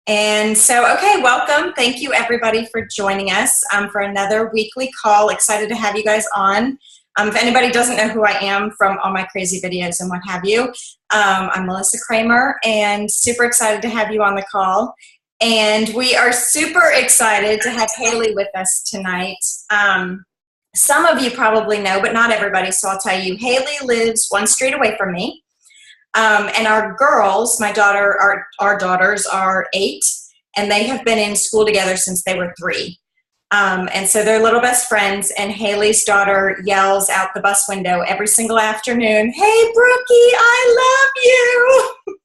And so, okay, welcome. Thank you, everybody, for joining us for another weekly call. Excited to have you guys on. If anybody doesn't know who I am from all my crazy videos and what have you, I'm Melissa Kramer, and super excited to have you on the call. And we are super excited to have Hayley with us tonight. Some of you probably know, but not everybody, so I'll tell you. Hayley lives one street away from me. And our girls, our daughters are 8, and they have been in school together since they were 3. And so they're little best friends, and Hayley's daughter yells out the bus window every single afternoon, "Hey, Brookie, I love you."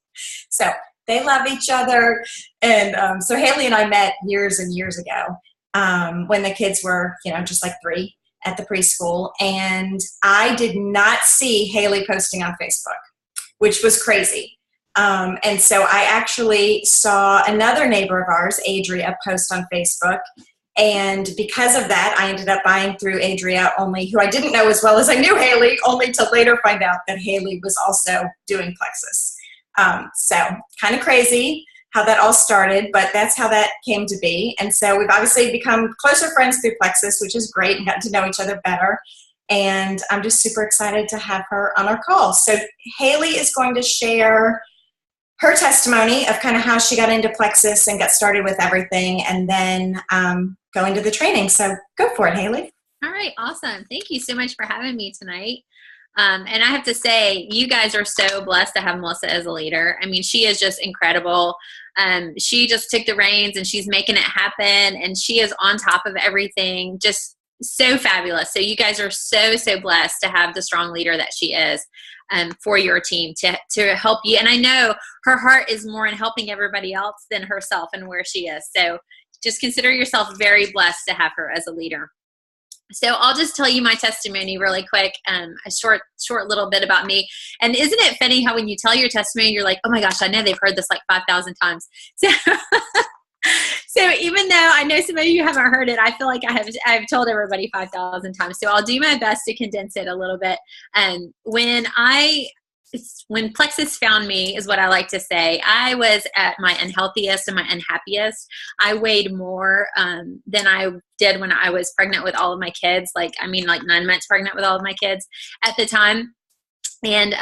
So they love each other. And so Hayley and I met years and years ago when the kids were, just like 3 at the preschool. And I did not see Hayley posting on Facebook, which was crazy. And so I actually saw another neighbor of ours, Adria, post on Facebook. And because of that, I ended up buying through Adria, who I didn't know as well as I knew Hayley, only to later find out that Hayley was also doing Plexus. So kind of crazy how that all started, but that's how that came to be. And so we've obviously become closer friends through Plexus, which is great, and gotten to know each other better. And I'm just super excited to have her on our call. So Hayley is going to share her testimony of kind of how she got into Plexus and got started with everything, and then go into the training. So go for it, Hayley. All right, awesome. Thank you so much for having me tonight. And I have to say, you guys are so blessed to have Melissa as a leader. I mean, she is just incredible. She just took the reins and she's making it happen, and she is on top of everything. Just so fabulous. So you guys are so blessed to have the strong leader that she is for your team to help you. And I know her heart is more in helping everybody else than herself and where she is. So just consider yourself very blessed to have her as a leader. So I'll just tell you my testimony really quick, a short little bit about me. And isn't it funny how when you tell your testimony, you're like, oh my gosh, I know they've heard this like 5,000 times. So even though I know some of you haven't heard it, I feel like I've told everybody 5,000 times. So I'll do my best to condense it a little bit. When Plexus found me, is what I like to say, I was at my unhealthiest and my unhappiest. I weighed more than I did when I was pregnant with all of my kids. Like 9 months pregnant with all of my kids at the time. And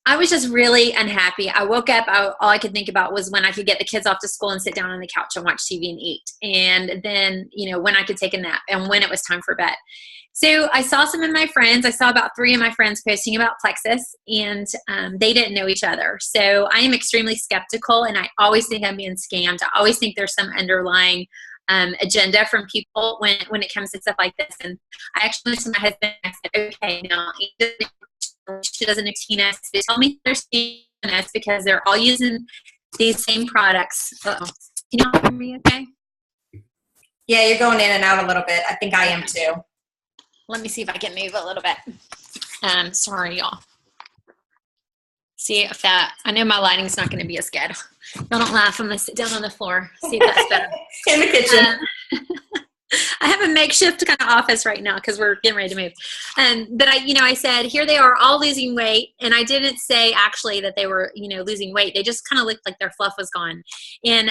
I was just really unhappy. I woke up, all I could think about was when I could get the kids off to school and sit down on the couch and watch TV and eat. And then, when I could take a nap and when it was time for bed. So I saw some of my friends. I saw about 3 of my friends posting about Plexus, and they didn't know each other. So I am extremely skeptical, and I always think I'm being scammed. I always think there's some underlying agenda from people when it comes to stuff like this. And I actually went to my husband and I said, okay, now she doesn't know Tina. So tell me they're scamming us because they're all using these same products. Uh-oh. Can you all hear me okay? Yeah, you're going in and out a little bit. I think I am too. Let me see if I can move a little bit. Sorry, y'all. See if I know my lighting's not going to be as good. Y'all don't laugh. I'm going to sit down on the floor. See if that's better. In the kitchen. I have a makeshift kind of office right now because we're getting ready to move. But I said, here they are all losing weight. And I didn't say actually that they were, losing weight. They just kind of looked like their fluff was gone. And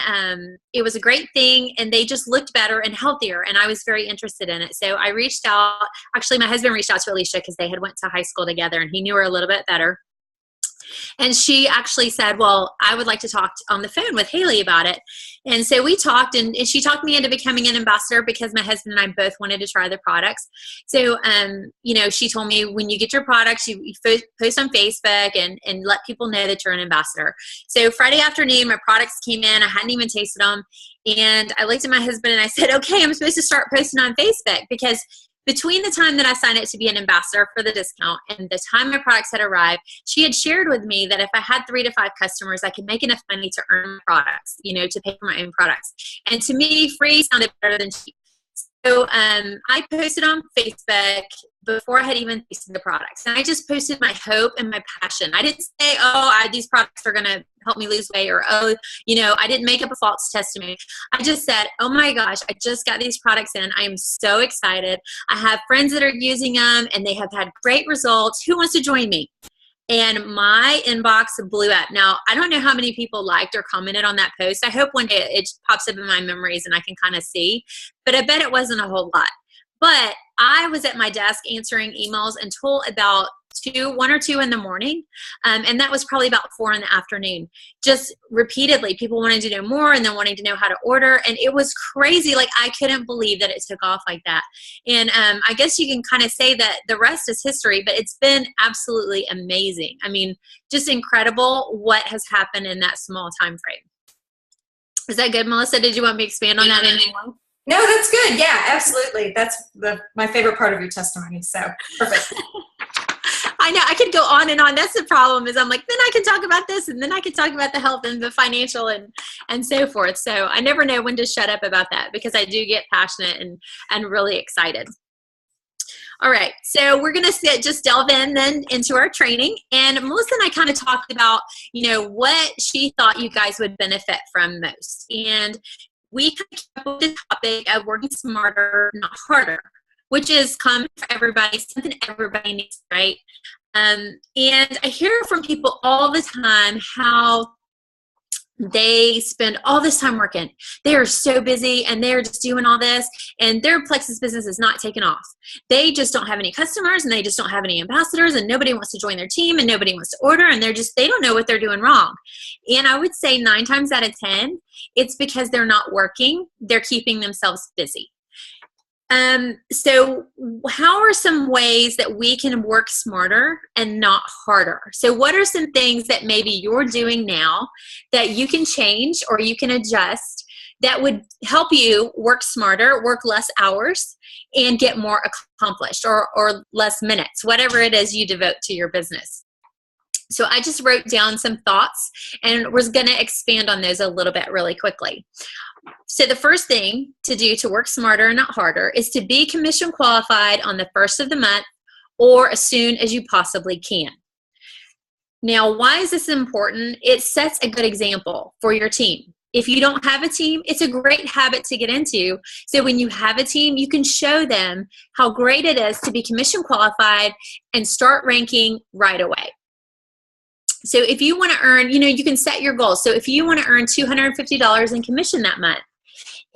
it was a great thing. And they just looked better and healthier. And I was very interested in it. So I reached out. Actually, my husband reached out to Alicia because they had went to high school together and he knew her a little bit better. And she actually said, well, I would like to talk on the phone with Hayley about it. And so we talked, and she talked me into becoming an ambassador because my husband and I both wanted to try the products. So, she told me when you get your products, you post on Facebook and let people know that you're an ambassador. So Friday afternoon, my products came in. I hadn't even tasted them. And I looked at my husband and I said, okay, I'm supposed to start posting on Facebook because between the time that I signed up to be an ambassador for the discount and the time my products had arrived, she had shared with me that if I had 3 to 5 customers, I could make enough money to earn products, to pay for my own products. And to me, free sounded better than cheap. So I posted on Facebook before I had even tasted the products. And I just posted my hope and my passion. I didn't say, these products are going to help me lose weight, or, I didn't make up a false testimony. I just said, oh my gosh, I just got these products in. I am so excited. I have friends that are using them and they have had great results. Who wants to join me? and my inbox blew up. Now, I don't know how many people liked or commented on that post. I hope one day it pops up in my memories and I can kind of see, but I bet it wasn't a whole lot. But I was at my desk answering emails until about 1 or 2 in the morning. And that was probably about 4 in the afternoon. Just repeatedly, people wanting to know more and then wanting to know how to order. And it was crazy. Like, I couldn't believe that it took off like that. And I guess you can kind of say that the rest is history, but it's been absolutely amazing. I mean, just incredible what has happened in that small time frame. Is that good, Melissa? Did you want me to expand on that anymore? No, that's good. Yeah, absolutely. That's my favorite part of your testimony. So perfect. I know I could go on and on. That's the problem, is I'm like, then I can talk about this, and then I can talk about the health and the financial and so forth. So I never know when to shut up about that, because I do get passionate and really excited. All right, so we're going to just delve in then into our training. And Melissa and I kind of talked about, what she thought you guys would benefit from most. And we kind of came up with the topic of working smarter, not harder, which is common for everybody, something everybody needs, right? And I hear from people all the time how they spend all this time working. They are so busy and they're just doing all this, and their Plexus business is not taking off. They just don't have any customers, and they just don't have any ambassadors, and nobody wants to join their team, and nobody wants to order, and they don't know what they're doing wrong. And I would say 9 times out of 10, it's because they're not working. They're keeping themselves busy. So how are some ways that we can work smarter and not harder? So what are some things that maybe you're doing now that you can change or you can adjust that would help you work smarter, work less hours, and get more accomplished, or less minutes, whatever it is you devote to your business? So I just wrote down some thoughts, and we're going to expand on those a little bit really quickly. So the first thing to do to work smarter and not harder is to be commission qualified on the first of the month, or as soon as you possibly can. Now, why is this important? It sets a good example for your team. If you don't have a team, it's a great habit to get into. So when you have a team, you can show them how great it is to be commission qualified and start ranking right away. So if you want to earn, you can set your goals. So if you want to earn $250 in commission that month,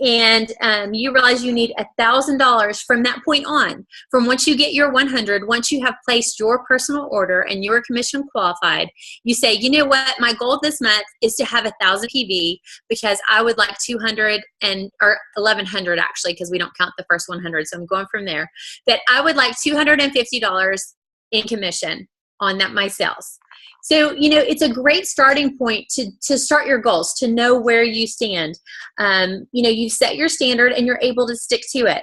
and you realize you need $1,000 from that point on, from once you get your 100, once you have placed your personal order and you're commission qualified, you say, you know what, my goal this month is to have 1,000 PV, because I would like 200 or 1,100 actually, because we don't count the first 100. So I'm going from there. That I would like $250 in commission on that, my sales. So, it's a great starting point to start your goals, to know where you stand. You set your standard and you're able to stick to it.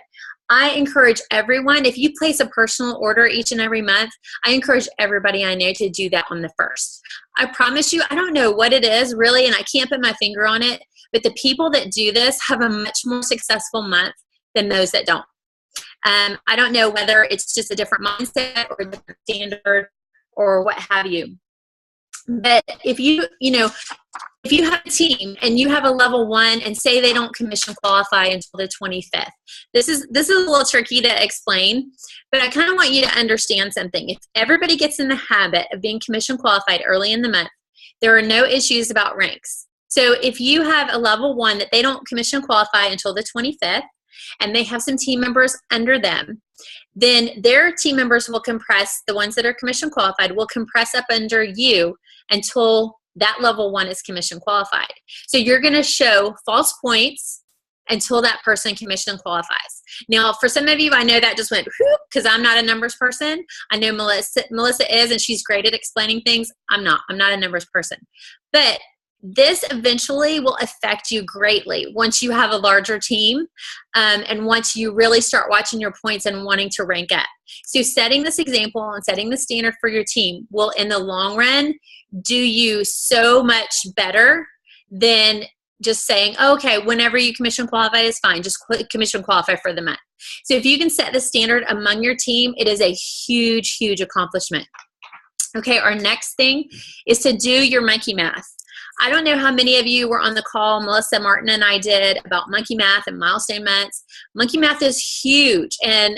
I encourage everyone, if you place a personal order each and every month, I encourage everybody I know to do that on the first. I promise you, I don't know what it is really, and I can't put my finger on it, but the people that do this have a much more successful month than those that don't. I don't know whether it's just a different mindset or a different standard or what have you. But if you have a team and you have a level 1 and say they don't commission qualify until the 25th, this is a little tricky to explain, but I kind of want you to understand something. If everybody gets in the habit of being commission qualified early in the month, there are no issues about ranks. So if you have a level 1 that they don't commission qualify until the 25th, and they have some team members under them, then their team members will compress, the ones that are commission qualified will compress up under you until that level 1 is commission qualified. So you're going to show false points until that person commission qualifies. Now, for some of you, I know that just went whoop, because I'm not a numbers person. I know Melissa is, and she's great at explaining things. I'm not a numbers person. But this eventually will affect you greatly once you have a larger team, and once you really start watching your points and wanting to rank up. So setting this example and setting the standard for your team will, in the long run, do you so much better than just saying, okay, whenever you commission qualify is fine. Just commission qualify for the month. So if you can set the standard among your team, it is a huge, huge accomplishment. Okay, our next thing is to do your monkey math. I don't know how many of you were on the call Melissa, Martin, and I did about monkey math and milestone months. Monkey math is huge, and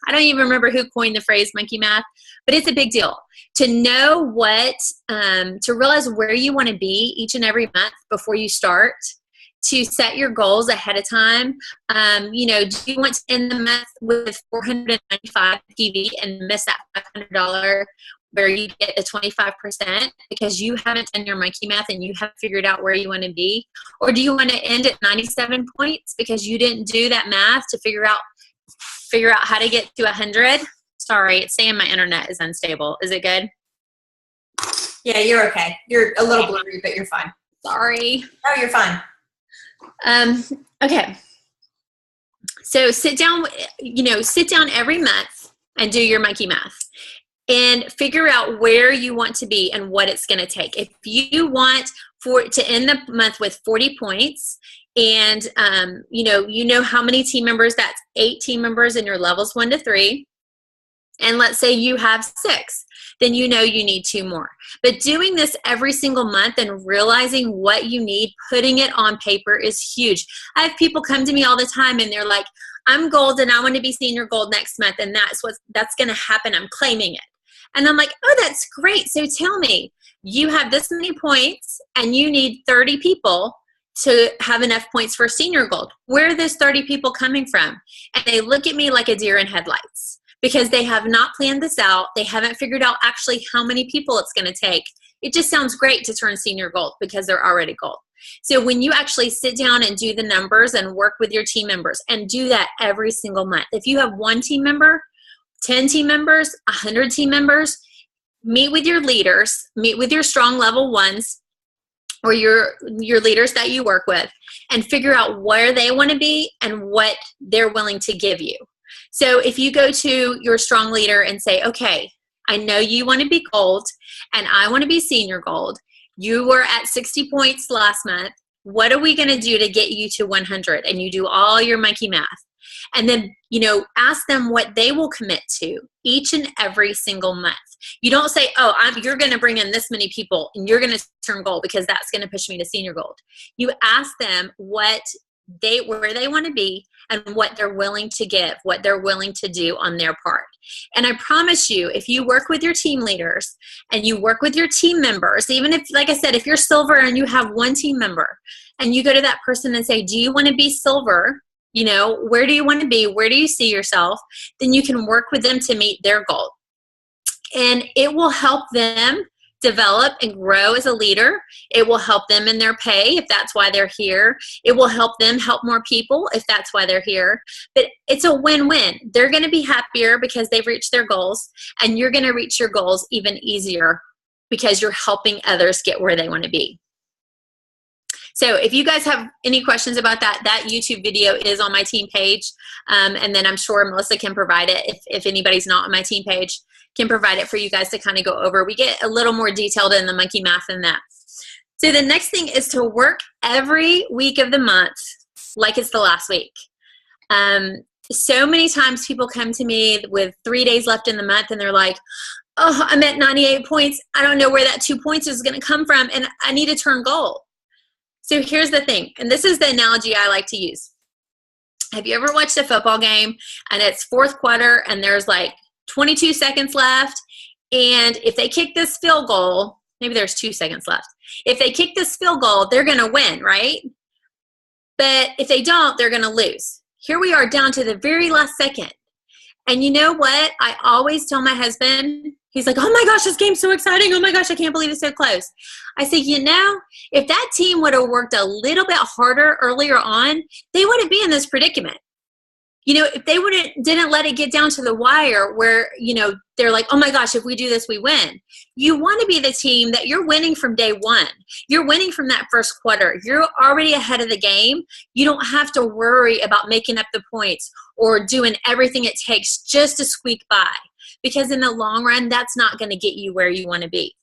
I don't even remember who coined the phrase monkey math, but it's a big deal to know what, to realize where you want to be each and every month before you start, to set your goals ahead of time. You know, do you want to end the month with $495 TV and miss that $500 where you get the 25% because you haven't done your monkey math and you haven't figured out where you want to be? Or do you want to end at 97 points because you didn't do that math to figure out how to get to 100? Sorry, it's saying my internet is unstable. Is it good? Yeah, you're okay. You're a little blurry, but you're fine. Sorry. No, you're fine. Okay. So sit down every month and do your monkey math and figure out where you want to be and what it's going to take. If you want to end the month with 40 points and, you know how many team members, that's 8 team members in your levels 1 to 3. And let's say you have 6, then you know you need 2 more. But doing this every single month and realizing what you need, putting it on paper is huge. I have people come to me all the time and they're like, I'm gold and I want to be senior gold next month, and that's going to happen. I'm claiming it. And I'm like, oh, that's great. So tell me, you have this many points and you need 30 people to have enough points for senior gold. Where are those 30 people coming from? And they look at me like a deer in headlights because they have not planned this out. They haven't figured out actually how many people it's going to take. It just sounds great to turn senior gold because they're already gold. So when you actually sit down and do the numbers and work with your team members and do that every single month, if you have 1 team member, 10 team members, 100 team members, meet with your leaders, meet with your strong level ones or your leaders that you work with, and figure out where they want to be and what they're willing to give you. So if you go to your strong leader and say, okay, I know you want to be gold and I want to be senior gold. You were at 60 points last month. What are we going to do to get you to 100? And you do all your monkey math. And then, ask them what they will commit to each and every single month. You don't say, oh, you're going to bring in this many people and you're going to turn gold because that's going to push me to senior gold. You ask them where they want to be and what they're willing to give, what they're willing to do on their part. And I promise you, if you work with your team leaders and you work with your team members, even if, like I said, if you're silver and you have 1 team member and you go to that person and say, do you want to be silver? Where do you want to be? Where do you see yourself? Then you can work with them to meet their goal. And it will help them develop and grow as a leader. It will help them in their pay if that's why they're here. It will help them help more people if that's why they're here. But it's a win-win. They're going to be happier because they've reached their goals, and you're going to reach your goals even easier because you're helping others get where they want to be. So if you guys have any questions about that YouTube video is on my team page. And then I'm sure Melissa can provide it if anybody's not on my team page, can provide it for you guys to kind of go over. We get a little more detailed in the monkey math than that. So the next thing is to work every week of the month like it's the last week. So many times people come to me with 3 days left in the month and they're like, oh, I'm at 98 points. I don't know where that 2 points is going to come from, and I need to turn gold. So here's the thing, and this is the analogy I like to use. Have you ever watched a football game and it's 4th quarter and there's like 22 seconds left, and if they kick this field goal, maybe there's 2 seconds left. If they kick this field goal, they're going to win, right? But if they don't, they're going to lose. Here we are down to the very last second. And you know what? I always tell my husband, he's like, oh my gosh, this game's so exciting. Oh my gosh, I can't believe it's so close. I say, if that team would have worked a little bit harder earlier on, they wouldn't be in this predicament. If they didn't let it get down to the wire where, they're like, oh my gosh, if we do this, we win. You want to be the team that you're winning from day one. You're winning from that first quarter. You're already ahead of the game. You don't have to worry about making up the points or doing everything it takes just to squeak by, because in the long run, that's not going to get you where you want to be.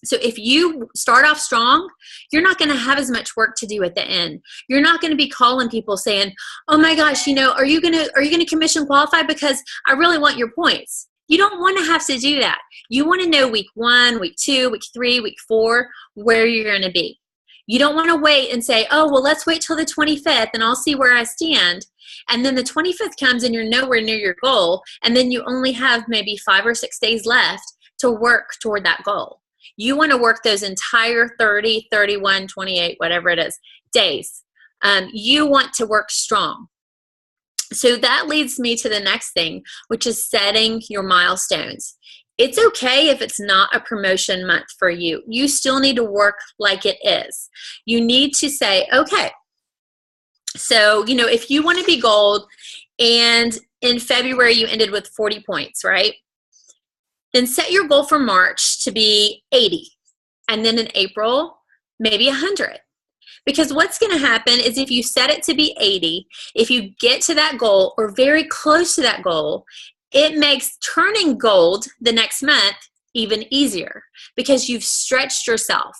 So if you start off strong, you're not going to have as much work to do at the end. You're not going to be calling people saying, oh my gosh, are you going to commission qualify because I really want your points. You don't want to have to do that. You want to know week 1, week 2, week 3, week 4, where you're going to be. You don't want to wait and say, oh, well, let's wait till the 25th and I'll see where I stand. And then the 25th comes and you're nowhere near your goal. And then you only have maybe 5 or 6 days left to work toward that goal. You want to work those entire 30, 31, 28, whatever it is, days. You want to work strong. So that leads me to the next thing, which is setting your milestones. It's okay if it's not a promotion month for you. You still need to work like it is. You need to say, okay, so, if you want to be gold and in February you ended with 40 points, right? Then set your goal for March to be 80. And then in April, maybe 100. Because what's going to happen is if you set it to be 80, if you get to that goal or very close to that goal, it makes turning gold the next month even easier because you've stretched yourself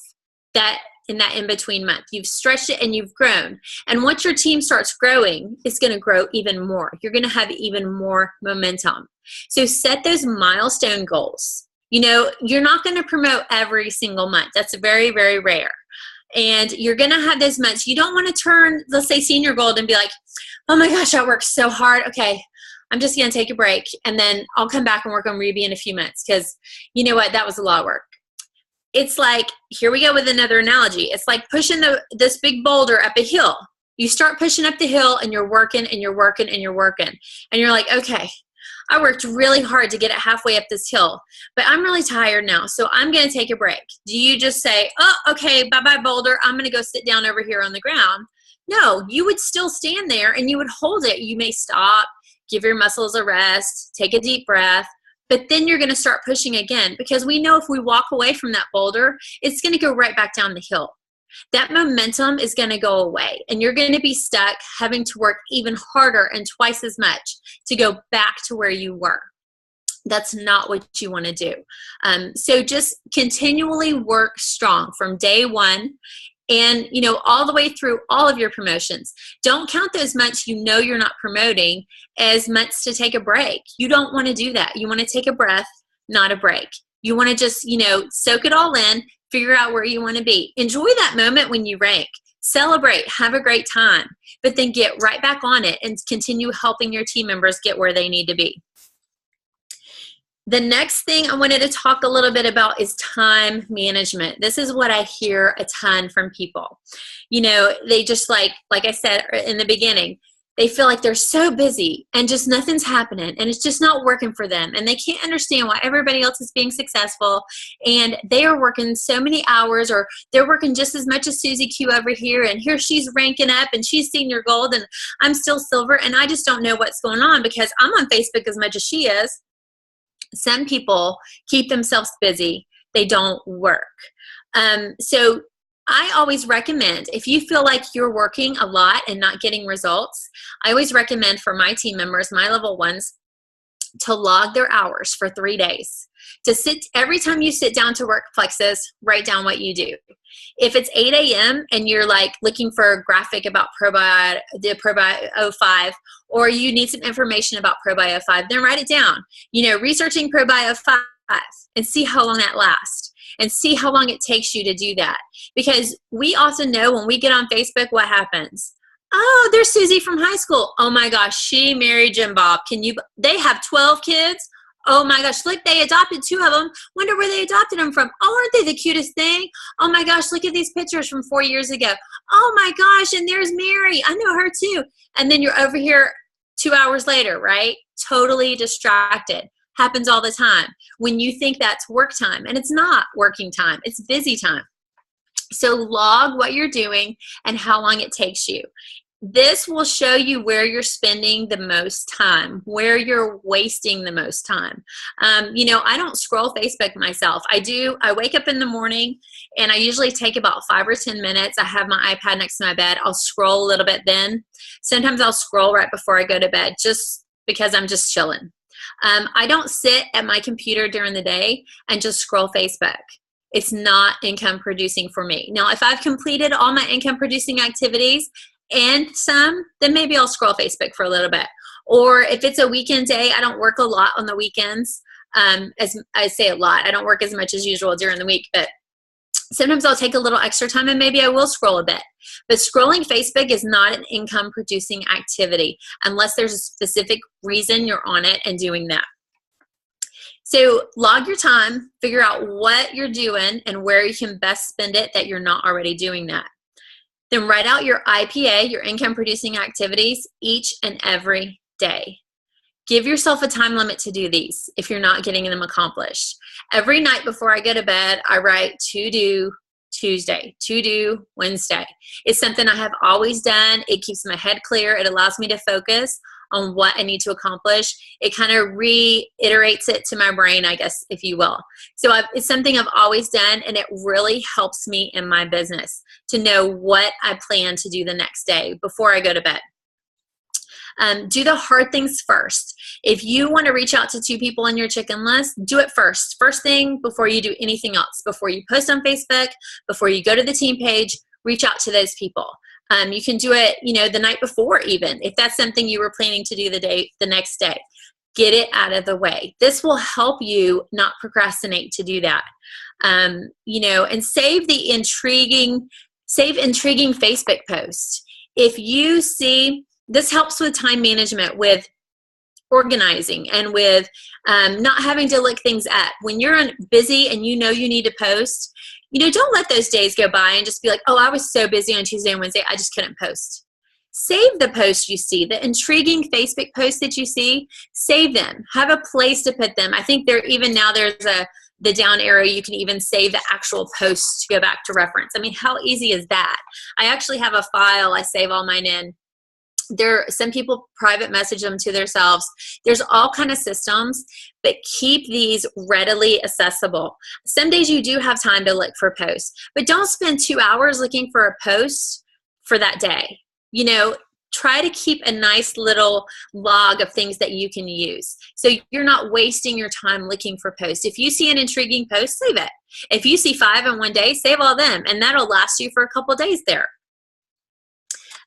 in that in-between month. You've stretched it and you've grown. And once your team starts growing, it's going to grow even more. You're going to have even more momentum. So set those milestone goals. You're not going to promote every single month. That's very, very rare. And you're going to have those months. You don't want to turn, let's say, senior gold and be like, oh my gosh, I worked so hard. Okay, I'm just going to take a break. And then I'll come back and work on Ruby in a few months because you know what? That was a lot of work. It's like, here we go with another analogy. It's like pushing this big boulder up a hill. You start pushing up the hill and you're working and you're working and you're working. And you're like, okay, I worked really hard to get it halfway up this hill, but I'm really tired now, so I'm going to take a break. Do you just say, oh, okay, bye-bye, boulder. I'm going to go sit down over here on the ground? No, you would still stand there and you would hold it. You may stop, give your muscles a rest, take a deep breath, but then you're going to start pushing again because we know if we walk away from that boulder, it's going to go right back down the hill. That momentum is going to go away and you're going to be stuck having to work even harder and twice as much to go back to where you were. That's not what you want to do. So just continually work strong from day one and, all the way through all of your promotions. Don't count those months you're not promoting as months to take a break. You don't want to do that. You want to take a breath, not a break. You want to just, soak it all in, figure out where you want to be. Enjoy that moment when you rank. Celebrate, have a great time, but then get right back on it and continue helping your team members get where they need to be. The next thing I wanted to talk a little bit about is time management. This is what I hear a ton from people. They just like I said in the beginning, they feel like they're so busy and just nothing's happening and it's just not working for them. And they can't understand why everybody else is being successful and they are working so many hours or they're working just as much as Susie Q over here and here she's ranking up and she's senior gold and I'm still silver and I just don't know what's going on because I'm on Facebook as much as she is. Some people keep themselves busy. They don't work. So I always recommend, if you feel like you're working a lot and not getting results, I always recommend for my team members, my level ones, to log their hours for 3 days. Every time you sit down to work Plexus, write down what you do. If it's 8 a.m. and you're like looking for a graphic about the ProBio 05, or you need some information about ProBio 05, then write it down. Researching ProBio 5 and see how long that lasts. And see how long it takes you to do that. Because we often know when we get on Facebook what happens. Oh, there's Susie from high school. Oh my gosh, she married Jim Bob. They have 12 kids. Oh my gosh, look, they adopted 2 of them. Wonder where they adopted them from. Oh, aren't they the cutest thing? Oh my gosh, look at these pictures from 4 years ago. Oh my gosh, and there's Mary. I know her too. And then you're over here 2 hours later, right? Totally distracted. Happens all the time when you think that's work time and it's not working time, it's busy time. So log what you're doing and how long it takes you. This will show you where you're spending the most time, where you're wasting the most time. I don't scroll Facebook myself. I wake up in the morning and I usually take about 5 or 10 minutes. I have my iPad next to my bed. I'll scroll a little bit then. Sometimes I'll scroll right before I go to bed just because I'm just chilling. I don't sit at my computer during the day and just scroll Facebook. It's not income producing for me. Now, if I've completed all my income producing activities and some, then maybe I'll scroll Facebook for a little bit. Or if it's a weekend day, I don't work a lot on the weekends. As I say a lot, I don't work as much as usual during the week, but Sometimes I'll take a little extra time and maybe I will scroll a bit. But scrolling Facebook is not an income producing activity unless there's a specific reason you're on it and doing that. So log your time, figure out what you're doing and where you can best spend it that you're not already doing that. Then write out your IPA, your income producing activities, each and every day. Give yourself a time limit to do these if you're not getting them accomplished. Every night before I go to bed, I write to do Tuesday, to do Wednesday. It's something I have always done. It keeps my head clear. It allows me to focus on what I need to accomplish. It kind of reiterates it to my brain, I guess, if you will. So it's something I've always done, and it really helps me in my business to know what I plan to do the next day before I go to bed. Do the hard things first. If you want to reach out to 2 people on your chicken list, do it first. First thing before you do anything else. Before you post on Facebook, before you go to the team page, reach out to those people. You can do it, the night before even, if that's something you were planning to do the next day. Get it out of the way. This will help you not procrastinate to do that. And save intriguing Facebook posts. If you see, this helps with time management, with organizing, and with not having to look things up. When you're busy and you need to post, don't let those days go by and just be like, oh, I was so busy on Tuesday and Wednesday, I just couldn't post. Save the posts you see, the intriguing Facebook posts that you see, save them. Have a place to put them. I think there's the down arrow, you can even save the actual post to go back to reference. I mean, how easy is that? I actually have a file I save all mine in. Some people private message them to themselves. There's all kind of systems, but keep these readily accessible. Some days you do have time to look for posts, but don't spend 2 hours looking for a post for that day. Try to keep a nice little log of things that you can use, so you're not wasting your time looking for posts. If you see an intriguing post, save it. If you see 5 in one day, save all them, and that'll last you for a couple days there.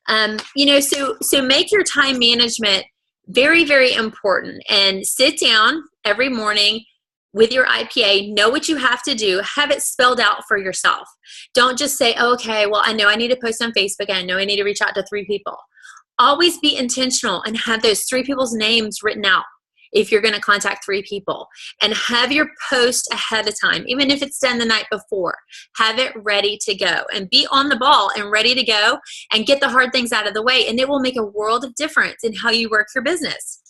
So make your time management very, very important, and sit down every morning with your IPA, know what you have to do, have it spelled out for yourself. Don't just say, oh, okay, well, I know I need to post on Facebook. I know I need to reach out to 3 people. Always be intentional and have those 3 people's names written out if you're going to contact 3 people, and have your post ahead of time. Even if it's done the night before, have it ready to go and be on the ball and ready to go and get the hard things out of the way. And it will make a world of difference in how you work your business.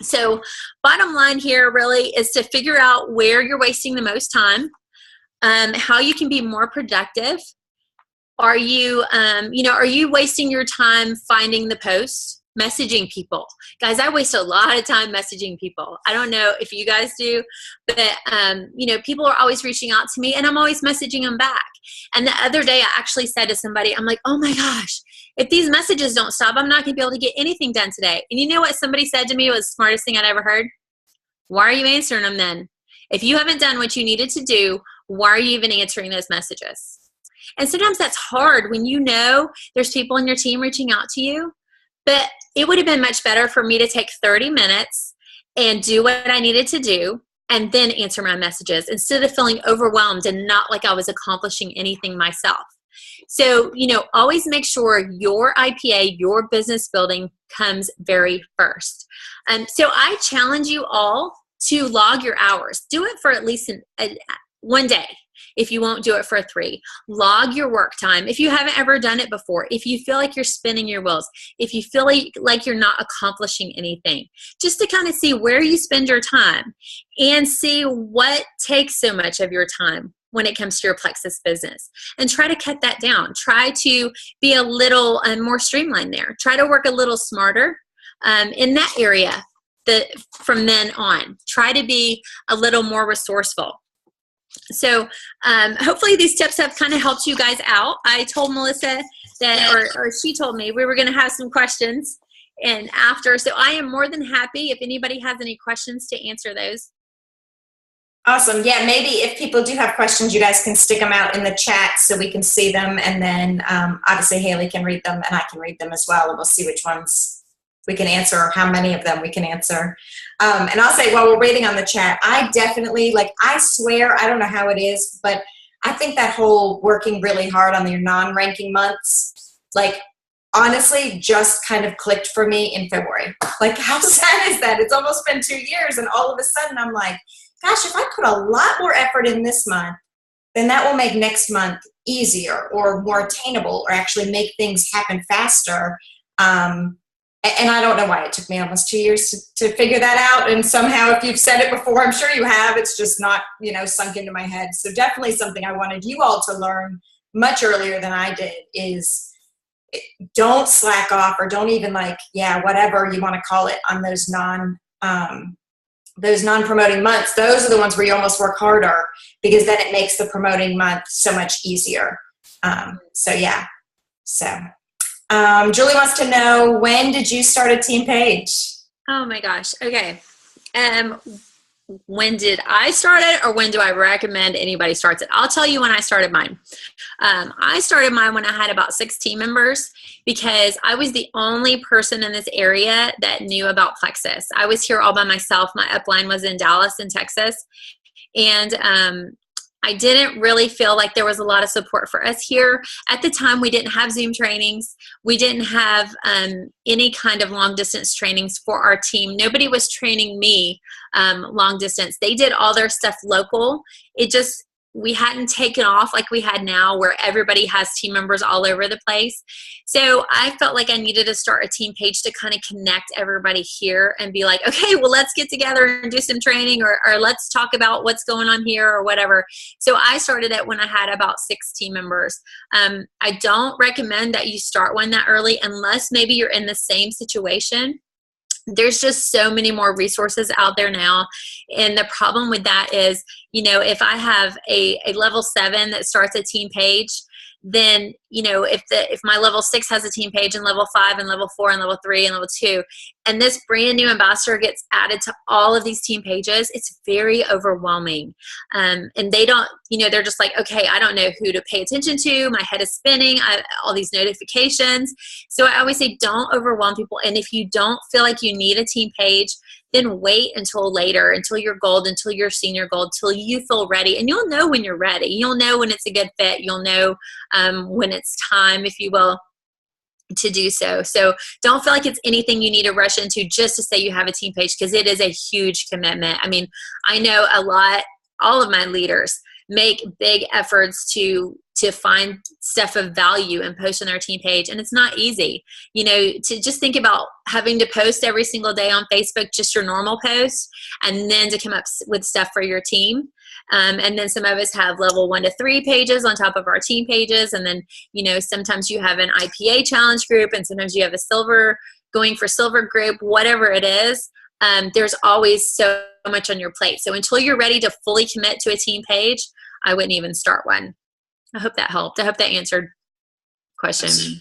So bottom line here really is to figure out where you're wasting the most time, how you can be more productive. Are you wasting your time finding the posts? Messaging people. Guys, I waste a lot of time messaging people. I don't know if you guys do, but people are always reaching out to me, and I'm always messaging them back. And the other day I actually said to somebody, I'm like, oh my gosh, if these messages don't stop, I'm not going to be able to get anything done today. And you know what somebody said to me was the smartest thing I'd ever heard? Why are you answering them then? If you haven't done what you needed to do, why are you even answering those messages? And sometimes that's hard when there's people in your team reaching out to you. But it would have been much better for me to take 30 minutes and do what I needed to do and then answer my messages, instead of feeling overwhelmed and not like I was accomplishing anything myself. So, always make sure your IPA, your business building, comes very first. So I challenge you all to log your hours. Do it for at least one day. If you won't do it for 3, log your work time. If you haven't ever done it before, if you feel like you're spinning your wheels, if you feel like you're not accomplishing anything, just to kind of see where you spend your time and see what takes so much of your time when it comes to your Plexus business, and try to cut that down. Try to be a little more streamlined there. Try to work a little smarter in that area from then on. Try to be a little more resourceful. So hopefully these tips have kind of helped you guys out. I told Melissa that, or she told me we were going to have some questions and after. So I am more than happy if anybody has any questions to answer those. Awesome. Yeah, maybe if people do have questions, you guys can stick them out in the chat so we can see them. And then obviously Hayley can read them and I can read them as well. And we'll see which ones we can answer or how many of them we can answer. And I'll say while we're waiting on the chat, I definitely, I swear, I don't know how it is, but I think that whole working really hard on your non-ranking months, like honestly just kind of clicked for me in February. Like how sad is that? It's almost been 2 years and all of a sudden I'm like, gosh, if I put a lot more effort in this month, then that will make next month easier or more attainable or actually make things happen faster. And I don't know why it took me almost 2 years to figure that out. And somehow, if you've said it before, I'm sure you have, it's just not, sunk into my head. So definitely something I wanted you all to learn much earlier than I did is don't slack off or don't even whatever you want to call it on those non-promoting months. Those are the ones where you almost work harder because then it makes the promoting month so much easier. Julie wants to know, when did you start a team page? Oh my gosh. Okay. When did I start it, or when do I recommend anybody starts it? I'll tell you when I started mine. I started mine when I had about 6 team members because I was the only person in this area that knew about Plexus. I was here all by myself. My upline was in Dallas in Texas. And I didn't really feel like there was a lot of support for us here. At the time, we didn't have Zoom trainings. We didn't have any kind of long distance trainings for our team. Nobody was training me long distance. They did all their stuff local. We hadn't taken off like we had now where everybody has team members all over the place. So I felt like I needed to start a team page to kind of connect everybody here and be like, okay, well, let's get together and do some training or let's talk about what's going on here or whatever. So I started it when I had about 6 team members. I don't recommend that you start one that early unless maybe you're in the same situation. There's just so many more resources out there now. And the problem with that is, if I have a level 7 that starts a team page, then, if my level 6 has a team page and level 5 and level 4 and level 3 and level 2, and this brand new ambassador gets added to all of these team pages, it's very overwhelming. And they don't, they're just like, okay, I don't know who to pay attention to. My head is spinning, all these notifications. So I always say, don't overwhelm people. And if you don't feel like you need a team page, then wait until later, until you're gold, until you're senior gold, till you feel ready. And you'll know when you're ready. You'll know when it's a good fit. You'll know when it's time, if you will, to do so. So don't feel like it's anything you need to rush into just to say you have a team page, because it is a huge commitment. I mean, I know all of my leaders make big efforts to find stuff of value and post on their team page. And it's not easy, to just think about having to post every single day on Facebook, just your normal post, and then to come up with stuff for your team. And then some of us have level 1 to 3 pages on top of our team pages. And then, sometimes you have an IPA challenge group, and sometimes you have a going for silver group, whatever it is. There's always so much on your plate. So until you're ready to fully commit to a team page, I wouldn't even start one. I hope that helped. I hope that answered the question.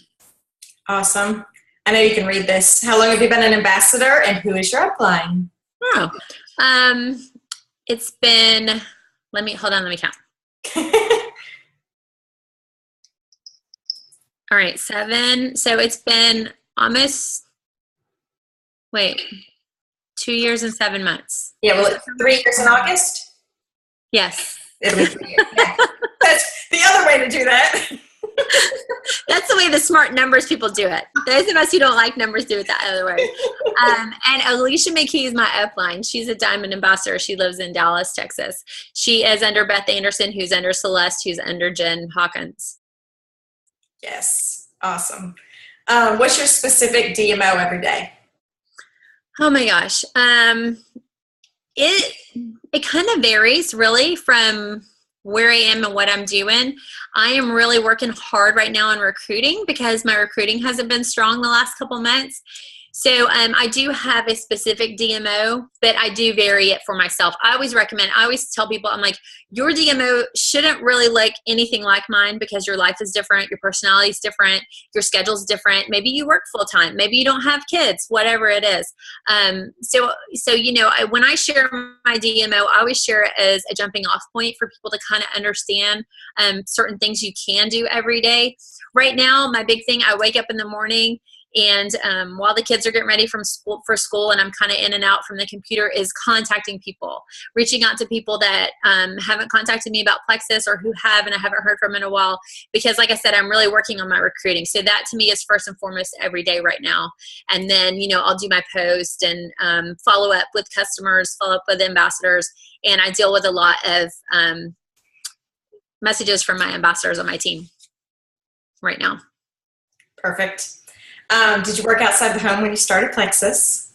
Awesome. I know you can read this. How long have you been an ambassador, and who is your upline? It's been, let me count. All right, 7. So it's been almost, 2 years and 7 months. Yeah, well, it's 3 years in August? Yes. It'll be 3 years. Yeah. That's the other way to do that. That's the way the smart numbers people do it. Those of us who don't like numbers do it that other way. And Alicia McKee is my upline. She's a Diamond Ambassador. She lives in Dallas, Texas. She is under Beth Anderson, who's under Celeste, who's under Jen Hawkins. Yes. Awesome. What's your specific DMO every day? Oh my gosh. It kind of varies really from where I am and what I'm doing. I am really working hard right now on recruiting because my recruiting hasn't been strong the last couple months. So I do have a specific DMO, but I do vary it for myself. I always tell people, I'm like, your DMO shouldn't really look anything like mine because your life is different, your personality is different, your schedule is different. Maybe you work full time, maybe you don't have kids, whatever it is. So when I share my DMO, I always share it as a jumping off point for people to kind of understand certain things you can do every day. Right now, my big thing, I wake up in the morning And while the kids are getting ready for school and I'm kind of in and out from the computer, is contacting people, reaching out to people that haven't contacted me about Plexus or who have and I haven't heard from in a while. Because like I said, I'm really working on my recruiting. So that to me is first and foremost every day right now. And then, I'll do my post and follow up with customers, follow up with ambassadors. And I deal with a lot of messages from my ambassadors on my team right now. Perfect. Did you work outside the home when you started Plexus?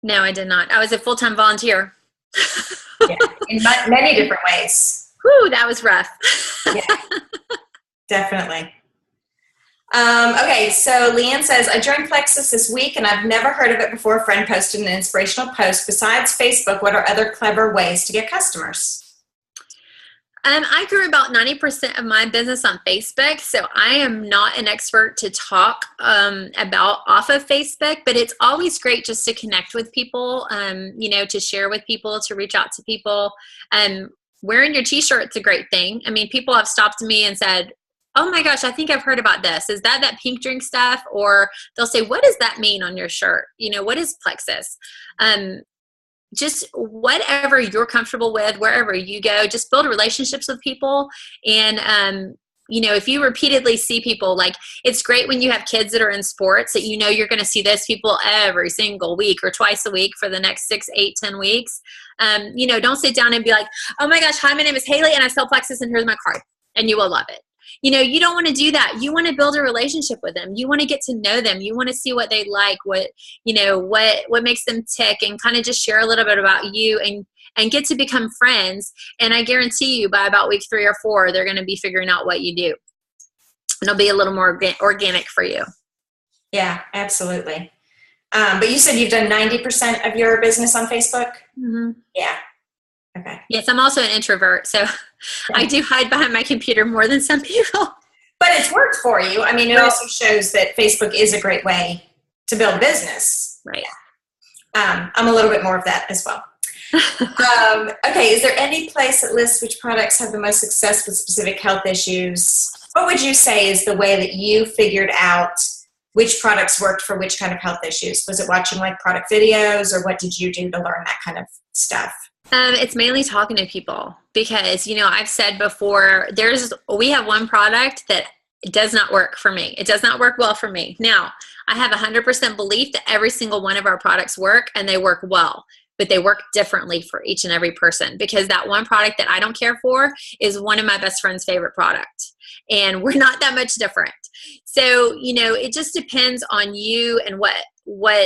No, I did not. I was a full-time volunteer. Yeah, in many different ways. Whew, that was rough. Yeah, definitely. Okay, so Leanne says, I joined Plexus this week and I've never heard of it before. A friend posted an inspirational post. Besides Facebook, what are other clever ways to get customers? I grew about 90% of my business on Facebook, so I am not an expert to talk about off of Facebook, but it's always great just to connect with people, to share with people, to reach out to people. Wearing your t-shirt's a great thing. I mean, people have stopped me and said, oh my gosh, I think I've heard about this. Is that pink drink stuff? Or they'll say, what does that mean on your shirt? What is Plexus? Just whatever you're comfortable with, wherever you go, just build relationships with people. And, if you repeatedly see people, like it's great when you have kids that are in sports that you're going to see those people every single week or twice a week for the next 6, 8, 10 weeks. Don't sit down and be like, oh my gosh, hi, my name is Hayley and I sell Plexus and here's my card. And you will love it. You don't want to do that. You want to build a relationship with them. You want to get to know them. You want to see what they like, what makes them tick, and kind of just share a little bit about you and get to become friends. And I guarantee you by about week 3 or 4, they're going to be figuring out what you do. And it'll be a little more organic for you. Yeah, absolutely. But you said you've done 90% of your business on Facebook? Mm-hmm. Yeah. Okay. Yes, I'm also an introvert, so I do hide behind my computer more than some people. But it's worked for you. I mean, it also shows that Facebook is a great way to build business. Right. I'm a little bit more of that as well. Okay, is there any place that lists which products have the most success with specific health issues? What would you say is the way that you figured out which products worked for which kind of health issues? Was it watching like product videos, or what did you do to learn that kind of stuff? It's mainly talking to people because, I've said before, we have one product that does not work for me. It does not work well for me. Now, I have 100% belief that every single one of our products work and they work well, but they work differently for each and every person, because that one product that I don't care for is one of my best friend's favorite product. And we're not that much different. So, it just depends on you and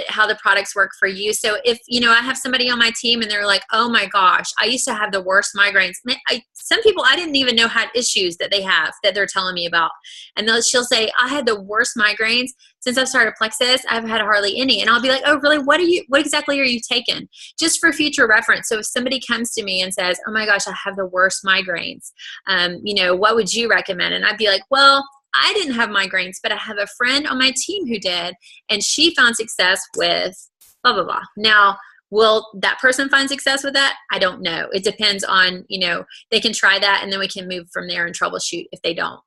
how the products work for you. So if, I have somebody on my team and they're like, oh my gosh, I used to have the worst migraines. Some people I didn't even know had issues that they have that they're telling me about. And she'll say, I had the worst migraines since I started Plexus. I've had hardly any. And I'll be like, oh really? What exactly are you taking? Just for future reference. So if somebody comes to me and says, oh my gosh, I have the worst migraines, what would you recommend? And I'd be like, well, I didn't have migraines, but I have a friend on my team who did, and she found success with blah, blah, blah. Now, will that person find success with that? I don't know. It depends on, they can try that and then we can move from there and troubleshoot if they don't.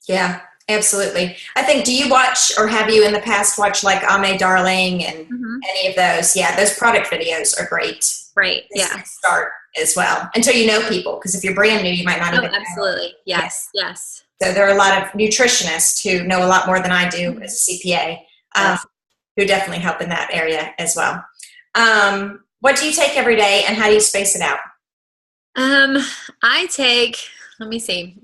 Yeah, absolutely. I think, do you watch, or have you in the past watched like Ame Darling and any of those? Yeah, those product videos are great. Right, yeah. Start as well until you know people, because if you're brand new, you might not even know. Absolutely. Yes. So there are a lot of nutritionists who know a lot more than I do as a CPA, who definitely help in that area as well. What do you take every day and how do you space it out? I take, let me see.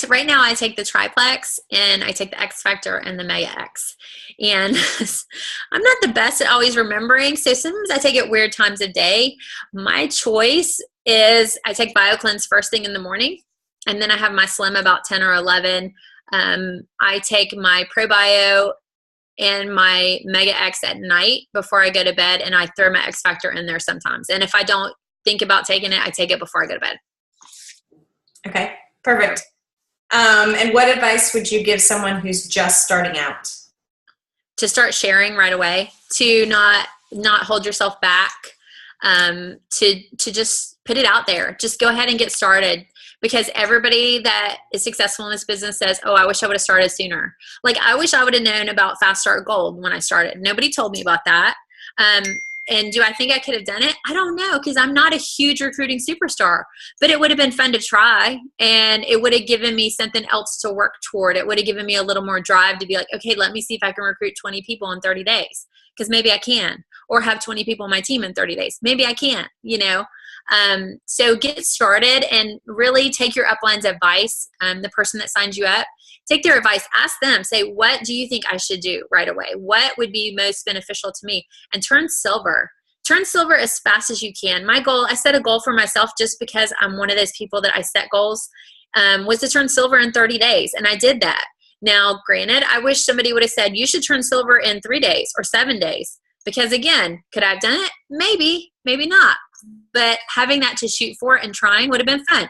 Right now I take the Triplex and I take the X Factor and the Mega X. And I'm not the best at always remembering. So sometimes I take it weird times of day. My choice is I take BioCleanse first thing in the morning. And then I have my Slim about 10 or 11. I take my ProBio and my Mega X at night before I go to bed, and I throw my X Factor in there sometimes. And if I don't think about taking it, I take it before I go to bed. Okay, perfect. And what advice would you give someone who's just starting out? To start sharing right away, to not hold yourself back, to just put it out there. Just go ahead and get started. because everybody that is successful in this business says, oh, I wish I would have started sooner. Like, I wish I would have known about Fast Start Gold when I started. Nobody told me about that. And do I think I could have done it? I don't know, because I'm not a huge recruiting superstar, but it would have been fun to try, and it would have given me something else to work toward. It would have given me a little more drive to be like, okay, let me see if I can recruit 20 people in 30 days, because maybe I can, or have 20 people on my team in 30 days. Maybe I can't, you know? So get started and really take your upline's advice. The person that signs you up, take their advice, ask them, say, what do you think I should do right away? What would be most beneficial to me? And turn silver. Turn silver as fast as you can. My goal, I set a goal for myself just because I'm one of those people that I set goals, was to turn silver in 30 days. And I did that. Now, granted, I wish somebody would have said, you should turn silver in 3 days or 7 days. Because again, could I have done it? Maybe, maybe not. But having that to shoot for and trying would have been fun.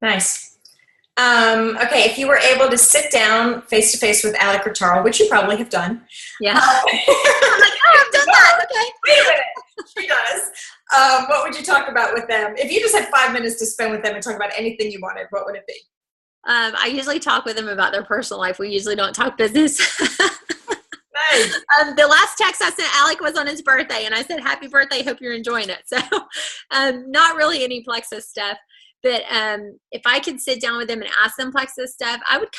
Nice. Okay, if you were able to sit down face to face with Alec or Tarl, which you probably have done. Yeah. I'm like, oh, I've done that. Okay. Wait a minute. She does. What would you talk about with them? If you just had 5 minutes to spend with them and talk about anything you wanted, what would it be? I usually talk with them about their personal life. We usually don't talk business. Nice. The last text I sent Alec was on his birthday, and I said, happy birthday, hope you're enjoying it. So not really any Plexus stuff. But if I could sit down with them and ask them Plexus stuff, I would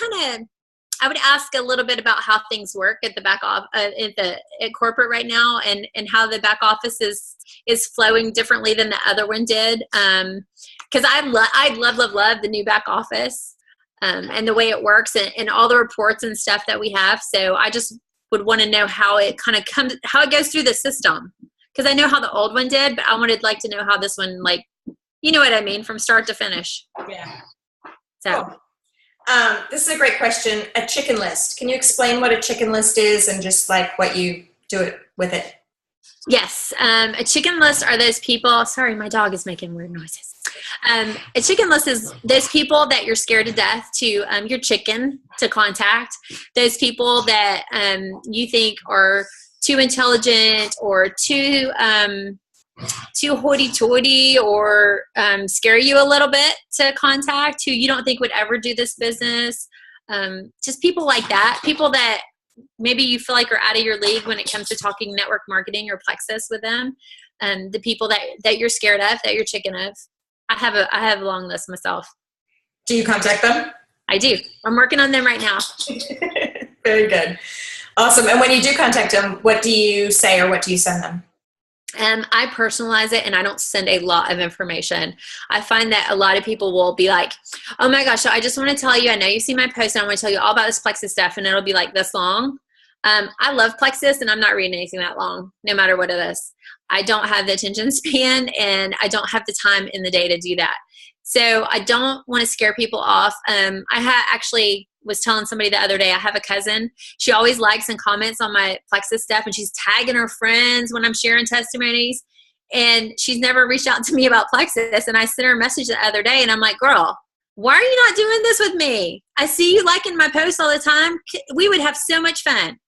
ask a little bit about how things work at the back off at corporate right now, and how the back office is flowing differently than the other one did. Because I love the new back office and the way it works and all the reports and stuff that we have. So I just would want to know how it how it goes through the system. Because I know how the old one did, but I would like to know how this one, like, you know what I mean, from start to finish. Yeah. So. Cool. This is a great question. A chicken list. Can you explain what a chicken list is and just like what you do with it? Yes. A chicken list are those people. Sorry, my dog is making weird noises. A chicken list is those people that you're scared to death to your chicken to contact. Those people that you think are too intelligent or too hoity-toity or scare you a little bit to contact, who you don't think would ever do this business. Just people like that. People that maybe you feel like are out of your league when it comes to talking network marketing or Plexus with them. The people that you're scared of, that you're chicken of. I have a long list myself. Do you contact them? I do. I'm working on them right now. Very good. Awesome. And when you do contact them, what do you say or what do you send them? I personalize it, and I don't send a lot of information. I find that a lot of people will be like, oh my gosh, so I just want to tell you, I know you see my post, and I want to tell you all about this Plexus stuff, and it'll be like this long. I love Plexus, and I'm not reading anything that long, no matter what it is. I don't have the attention span, and I don't have the time in the day to do that. So I don't want to scare people off. Actually was telling somebody the other day, I have a cousin. She always likes and comments on my Plexus stuff, and she's tagging her friends when I'm sharing testimonies. And she's never reached out to me about Plexus. And I sent her a message the other day, and I'm like, girl, why are you not doing this with me? I see you liking my posts all the time. We would have so much fun.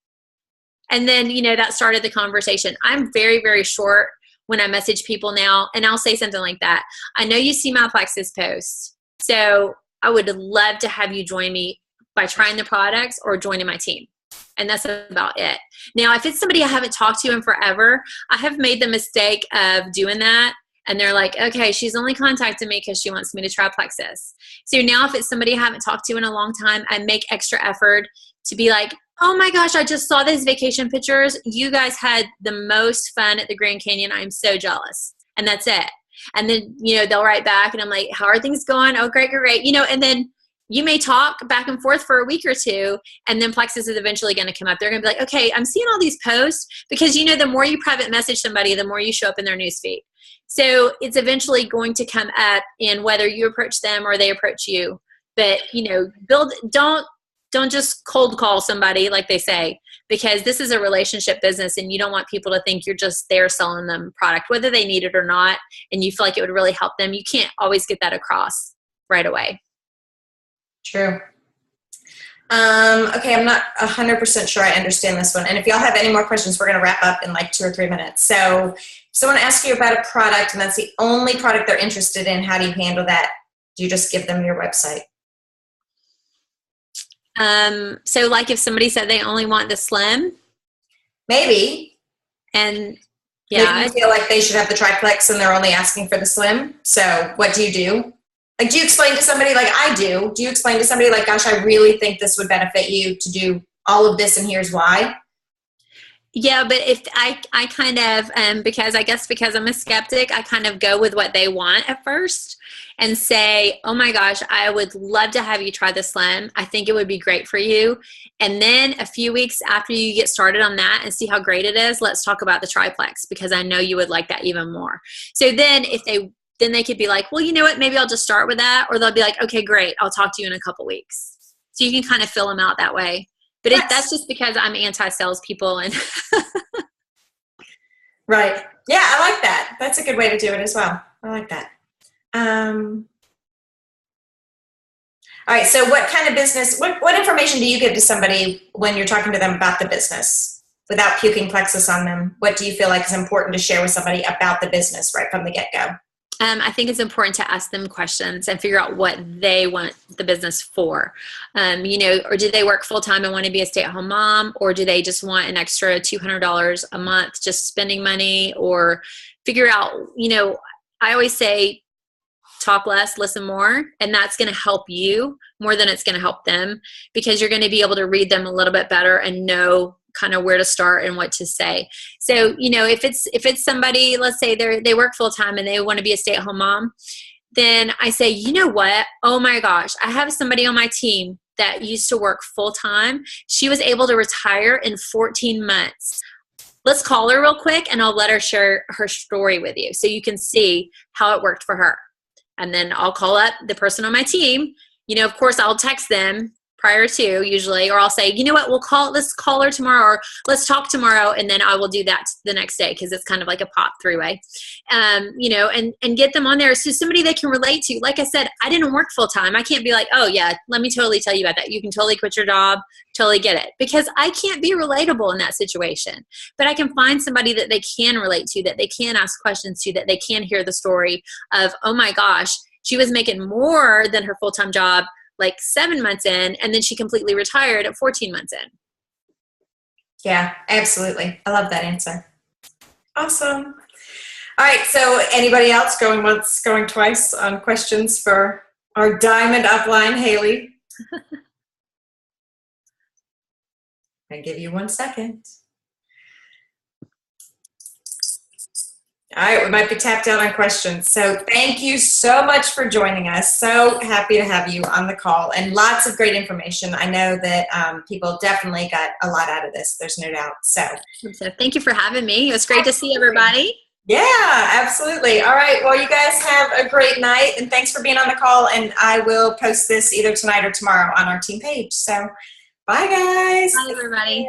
And then, that started the conversation. I'm very, very short when I message people now, and I'll say something like that. I know you see my Plexus posts, so I would love to have you join me by trying the products or joining my team. And that's about it. Now, if it's somebody I haven't talked to in forever, I have made the mistake of doing that. And they're like, okay, she's only contacted me because she wants me to try Plexus. So now if it's somebody I haven't talked to in a long time, I make extra effort to be like, oh my gosh, I just saw these vacation pictures. You guys had the most fun at the Grand Canyon. I'm so jealous. And that's it. And then, they'll write back and I'm like, how are things going? Oh, great, great. And then you may talk back and forth for a week or two, and then Plexus is eventually going to come up. They're going to be like, okay, I'm seeing all these posts, because the more you private message somebody, the more you show up in their newsfeed. So it's eventually going to come up in whether you approach them or they approach you. But, don't just cold call somebody, like they say, because this is a relationship business, and you don't want people to think you're just there selling them product, whether they need it or not, and you feel like it would really help them. You can't always get that across right away. True. Okay, I'm not 100% sure I understand this one. And if y'all have any more questions, we're going to wrap up in like 2 or 3 minutes. So if someone asks you about a product and that's the only product they're interested in, how do you handle that? do you just give them your website? So like if somebody said they only want the slim, maybe, and maybe you feel like they should have the triplex and they're only asking for the slim. So what do you do? Like, do you explain to somebody, like I do you explain to somebody like, gosh, I really think this would benefit you to do all of this and here's why? Yeah, but if I kind of, because I'm a skeptic, I kind of go with what they want at first and say, oh my gosh, I would love to have you try the slim. I think it would be great for you. And then a few weeks after you get started on that and see how great it is, let's talk about the triplex, because I know you would like that even more. So then then they could be like, well, you know what, maybe I'll just start with that. Or they'll be like, okay, great, I'll talk to you in a couple weeks. So you can kind of fill them out that way. But that's just because I'm anti-salespeople and right. Yeah, I like that. That's a good way to do it as well. I like that. All right. So what kind of business, what information do you give to somebody when you're talking to them about the business without puking plexus on them? What do you feel like is important to share with somebody about the business right from the get-go? I think it's important to ask them questions and figure out what they want the business for. Or do they work full-time and want to be a stay-at-home mom? Or do they just want an extra $200 a month just spending money? Or figure out, I always say, talk less, listen more. And that's going to help you more than it's going to help them, because you're going to be able to read them a little bit better and know kind of where to start and what to say. So, if it's somebody, let's say they work full time and they want to be a stay-at-home mom, then I say, you know what? Oh my gosh, I have somebody on my team that used to work full time. She was able to retire in 14 months. Let's call her real quick and I'll let her share her story with you so you can see how it worked for her. And then I'll call up the person on my team. Of course, I'll text them prior to usually, or I'll say, you know what, let's call her tomorrow, or let's talk tomorrow. And then I will do that the next day, because it's kind of like a pop three-way, and get them on there. So somebody they can relate to. Like I said, I didn't work full time. I can't be like, oh yeah, let me totally tell you about that. You can totally quit your job, totally get it, because I can't be relatable in that situation. But I can find somebody that they can relate to, that they can ask questions to, that they can hear the story of, oh my gosh, she was making more than her full-time job like 7 months in, and then she completely retired at 14 months in. Yeah, absolutely. I love that answer. Awesome. All right. So anybody else going once, going twice on questions for our diamond upline, Hayley? I'll give you 1 second. All right, we might be tapped out on questions. So thank you so much for joining us. So happy to have you on the call, and lots of great information. I know that people definitely got a lot out of this. There's no doubt. So thank you for having me. It was great to see everybody. Yeah, absolutely. All right. Well, you guys have a great night, and thanks for being on the call. And I will post this either tonight or tomorrow on our team page. So bye, guys. Bye, everybody.